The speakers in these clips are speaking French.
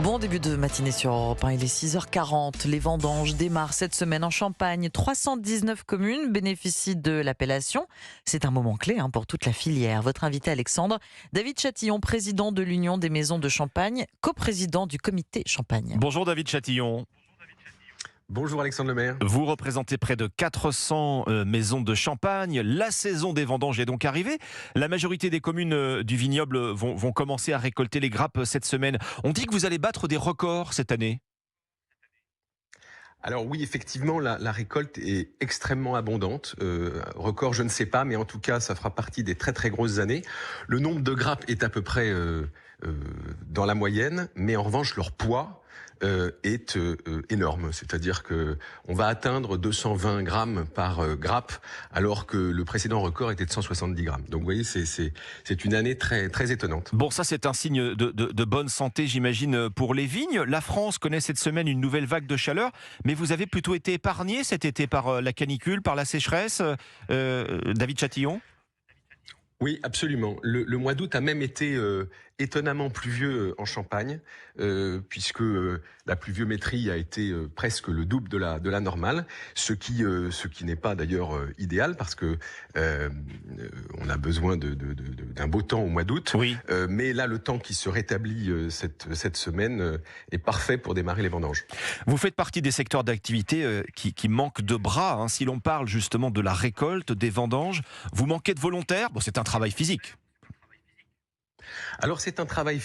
Bon début de matinée sur Europe 1, il est 6h40. Les vendanges démarrent cette semaine en Champagne. 319 communes bénéficient de l'appellation. C'est un moment clé pour toute la filière. Votre invité Alexandre, David Chatillon, président de l'Union des maisons de Champagne, coprésident du comité Champagne. Bonjour David Chatillon. Bonjour Alexandre Lemaire. Vous représentez près de 400 maisons de Champagne. La saison des vendanges est donc arrivée. La majorité des communes du vignoble vont commencer à récolter les grappes cette semaine. On dit que vous allez battre des records cette année. Alors oui, effectivement, la récolte est extrêmement abondante. Record, je ne sais pas, mais en tout cas, ça fera partie des très très grosses années. Le nombre de grappes est à peu près dans la moyenne, mais en revanche, leur poids est énorme. C'est-à-dire que on va atteindre 220 grammes par grappe, alors que le précédent record était de 170 grammes. Donc vous voyez, c'est une année très, très étonnante. Bon, ça c'est un signe de bonne santé, j'imagine, pour les vignes. La France connaît cette semaine une nouvelle vague de chaleur, mais vous avez plutôt été épargné cet été par la canicule, par la sécheresse, David Chatillon ? Oui, absolument. Le mois d'août a même été étonnamment pluvieux en Champagne, puisque la pluviométrie a été presque le double de la normale, ce qui n'est pas d'ailleurs idéal, parce que on a besoin d'un beau temps au mois d'août. Oui. Mais là, le temps qui se rétablit cette semaine est parfait pour démarrer les vendanges. Vous faites partie des secteurs d'activité qui manquent de bras. Si l'on parle justement de la récolte, des vendanges, vous manquez de volontaires. Bon, c'est un travail physique. Alors c'est un travail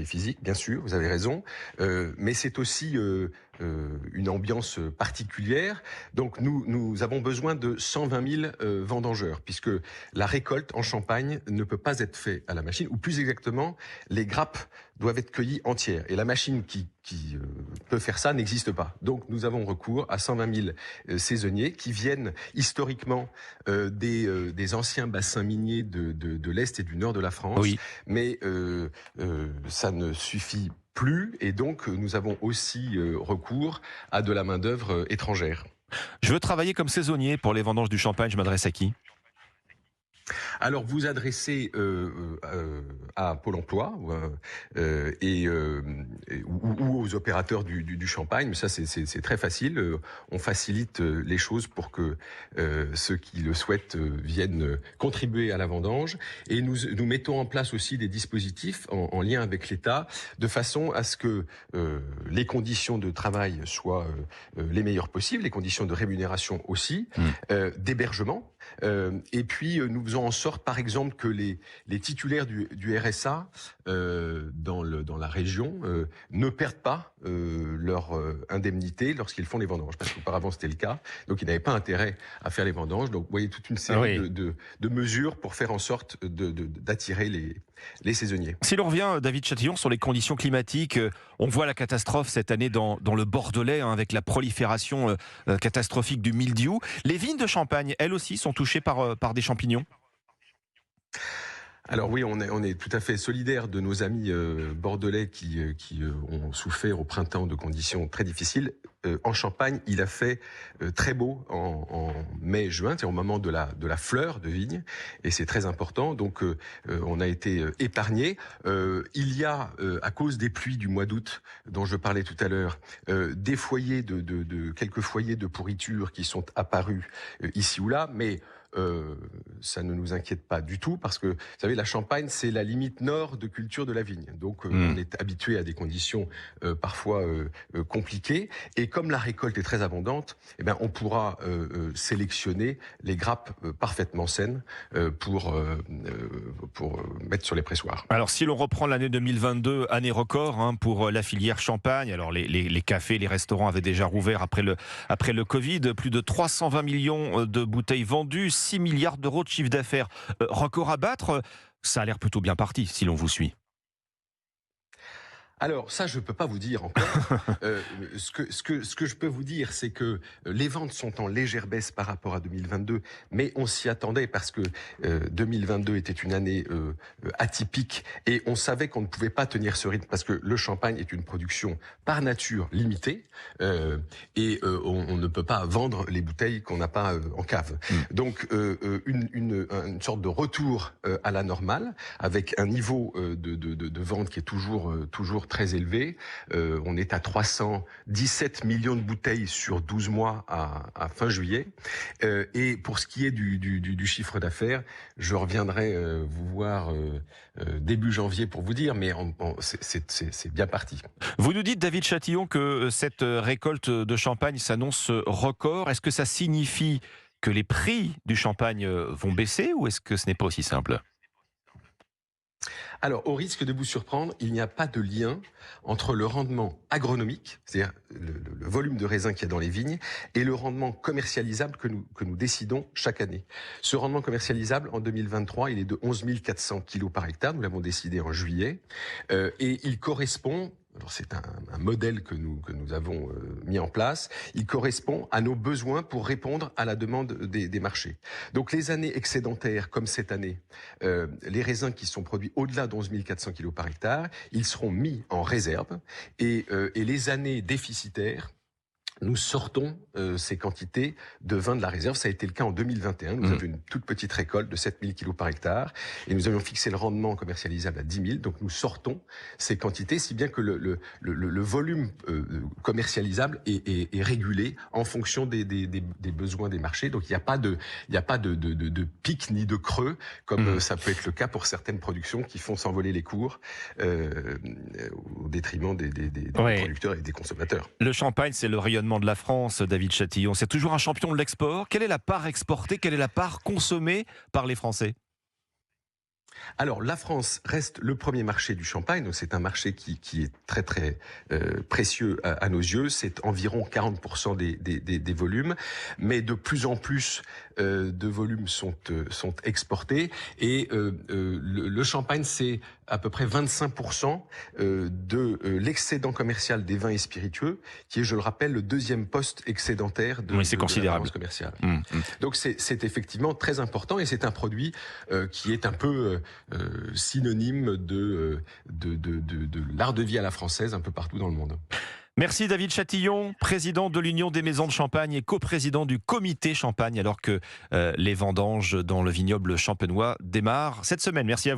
physique, bien sûr, vous avez raison, mais c'est aussi une ambiance particulière. Donc nous avons besoin de 120 000 vendangeurs, puisque la récolte en Champagne ne peut pas être faite à la machine, ou plus exactement, les grappes doivent être cueillies entières. Et la machine qui peut faire ça n'existe pas. Donc nous avons recours à 120 000 saisonniers qui viennent historiquement des anciens bassins miniers de l'Est et du Nord de la France. Oui. Mais ça ne suffit plus, et donc nous avons aussi recours à de la main-d'œuvre étrangère. Je veux travailler comme saisonnier pour les vendanges du Champagne, je m'adresse à qui ? Alors vous adressez à Pôle emploi ou aux opérateurs du Champagne, mais ça c'est très facile. On facilite les choses pour que ceux qui le souhaitent viennent contribuer à la vendange, et nous mettons en place aussi des dispositifs en lien avec l'État, de façon à ce que les conditions de travail soient les meilleures possibles, les conditions de rémunération aussi, d'hébergement, et puis nous faisons en sorte, par exemple, que les titulaires du RSA dans la région ne perdent pas leur indemnité lorsqu'ils font les vendanges, parce qu'auparavant c'était le cas, donc ils n'avaient pas intérêt à faire les vendanges. Donc vous voyez toute une série de mesures pour faire en sorte d'attirer les saisonniers. Si l'on revient, David Chatillon, sur les conditions climatiques, on voit la catastrophe cette année dans le Bordelais, avec la prolifération catastrophique du mildiou. Les vignes de Champagne, elles aussi, sont touchées par des champignons ? Alors oui, on est tout à fait solidaire de nos amis bordelais qui ont souffert au printemps de conditions très difficiles. En Champagne, il a fait très beau en mai-juin, c'est au moment de la fleur de vigne, et c'est très important. Donc on a été épargné. Il y a, à cause des pluies du mois d'août dont je parlais tout à l'heure, des foyers quelques foyers de pourriture qui sont apparus ici ou là, mais ça ne nous inquiète pas du tout, parce que, vous savez, la Champagne, c'est la limite nord de culture de la vigne. Donc, on est habitué à des conditions parfois compliquées. Et comme la récolte est très abondante, eh ben, on pourra sélectionner les grappes parfaitement saines pour mettre sur les pressoirs. Alors, si l'on reprend l'année 2022, année record pour la filière Champagne, alors les cafés, les restaurants avaient déjà rouvert après le Covid, plus de 320 millions de bouteilles vendues, 6 milliards d'euros de chiffre d'affaires. Record à battre, ça a l'air plutôt bien parti, si l'on vous suit. Alors ça, je peux pas vous dire encore. Ce que je peux vous dire, c'est que les ventes sont en légère baisse par rapport à 2022, mais on s'y attendait, parce que 2022 était une année atypique, et on savait qu'on ne pouvait pas tenir ce rythme, parce que le champagne est une production par nature limitée, et on ne peut pas vendre les bouteilles qu'on n'a pas en cave. Donc une sorte de retour à la normale, avec un niveau de vente qui est toujours toujours très élevé. On est à 317 millions de bouteilles sur 12 mois à fin juillet. Et pour ce qui est du chiffre d'affaires, je reviendrai vous voir début janvier pour vous dire, mais c'est bien parti. Vous nous dites, David Chatillon, que cette récolte de champagne s'annonce record. Est-ce que ça signifie que les prix du champagne vont baisser ou est-ce que ce n'est pas aussi simple ? Alors, au risque de vous surprendre, il n'y a pas de lien entre le rendement agronomique, c'est-à-dire le volume de raisin qu'il y a dans les vignes, et le rendement commercialisable que nous décidons chaque année. Ce rendement commercialisable, en 2023, il est de 11 400 kilos par hectare. Nous l'avons décidé en juillet. Et il correspond... Alors c'est un modèle que nous avons mis en place. Il correspond à nos besoins pour répondre à la demande des marchés. Donc les années excédentaires, comme cette année, les raisins qui sont produits au-delà d'11 400 kg par hectare, ils seront mis en réserve. Et les années déficitaires, nous sortons ces quantités de vin de la réserve. Ça a été le cas en 2021. Nous avions une toute petite récolte de 7 000 kg par hectare et nous avions fixé le rendement commercialisable à 10 000. Donc nous sortons ces quantités, si bien que le volume commercialisable est régulé en fonction des besoins des marchés. Donc il n'y a pas de pic ni de creux comme ça peut être le cas pour certaines productions qui font s'envoler les cours au détriment des producteurs et des consommateurs. Le champagne, c'est le rayonnement de la France, David Chatillon. C'est toujours un champion de l'export. Quelle est la part exportée? Quelle est la part consommée par les Français? Alors, la France reste le premier marché du champagne. Donc c'est un marché qui est très, très précieux à nos yeux. C'est environ 40% des volumes. Mais de plus en plus de volumes sont exportés. Et le champagne, c'est à peu près 25% de l'excédent commercial des vins et spiritueux, qui est, je le rappelle, le deuxième poste excédentaire de la balance commerciale. Donc c'est effectivement très important et c'est un produit qui est un peu synonyme de l'art de vie à la française un peu partout dans le monde. Merci David Chatillon, président de l'Union des maisons de champagne et coprésident du comité champagne, alors que les vendanges dans le vignoble champenois démarrent cette semaine. Merci à vous.